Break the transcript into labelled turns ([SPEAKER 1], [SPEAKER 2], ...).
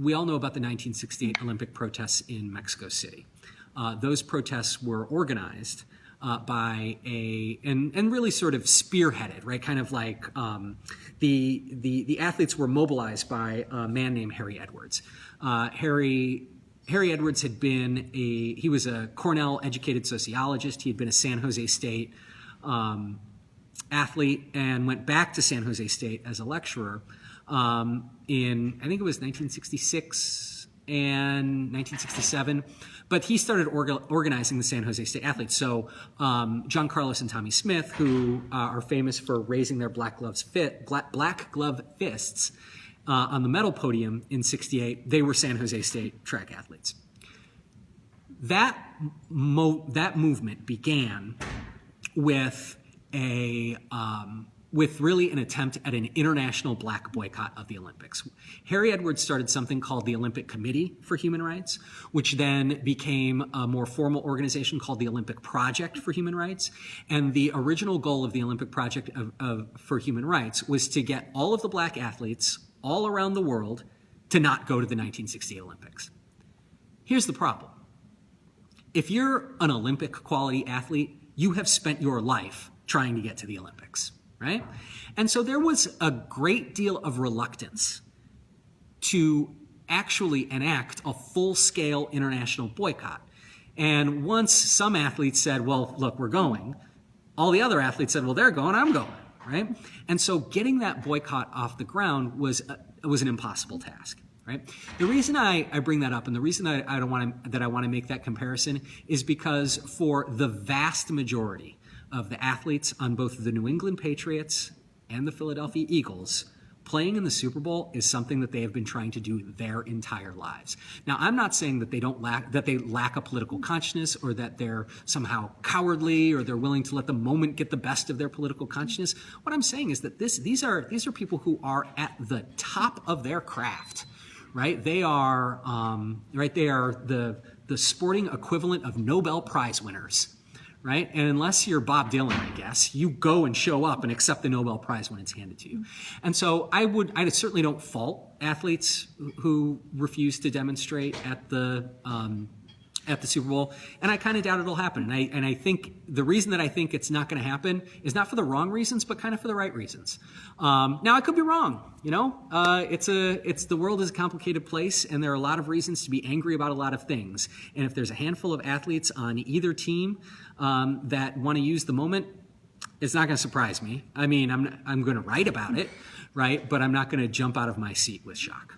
[SPEAKER 1] we all know about the 1968 Olympic protests in Mexico City. Those protests were organized by and really sort of spearheaded, right? Kind of like the athletes were mobilized by a man named Harry Edwards. Harry Edwards he was a Cornell-educated sociologist. He had been a San Jose State athlete and went back to San Jose State as a lecturer in, I think it was 1966 and 1967. But he started organizing the San Jose State athletes. So John Carlos and Tommy Smith, who are famous for raising their black glove fists on the medal podium in '68, they were San Jose State track athletes. That movement began with with really an attempt at an international black boycott of the Olympics. Harry Edwards started something called the Olympic Committee for Human Rights, which then became a more formal organization called the Olympic Project for Human Rights. And the original goal of the Olympic Project for Human Rights was to get all of the black athletes all around the world to not go to the 1968 Olympics. Here's the problem. If you're an Olympic quality athlete, you have spent your life trying to get to the Olympics. Right? And so there was a great deal of reluctance to actually enact a full-scale international boycott. And once some athletes said, well, look, we're going, all the other athletes said, well, they're going, I'm going, right? And so getting that boycott off the ground was an impossible task. Right? The reason I bring that up and the reason I want to make that comparison is because for the vast majority of the athletes on both the New England Patriots and the Philadelphia Eagles, playing in the Super Bowl is something that they have been trying to do their entire lives. Now, I'm not saying that they lack a political consciousness or that they're somehow cowardly or they're willing to let the moment get the best of their political consciousness. What I'm saying is that these are people who are at the top of their craft. Right? They are They are the sporting equivalent of Nobel Prize winners. Right? And unless you're Bob Dylan, I guess, you go and show up and accept the Nobel Prize when it's handed to you. And so I certainly don't fault athletes who refuse to demonstrate at the Super Bowl, and I kind of doubt it'll happen. And I think the reason that I think it's not going to happen is not for the wrong reasons, but kind of for the right reasons. Now I could be wrong. You know, the world is a complicated place, and there are a lot of reasons to be angry about a lot of things. And if there's a handful of athletes on either team that want to use the moment, it's not going to surprise me. I mean, I'm going to write about it, right? But I'm not going to jump out of my seat with shock.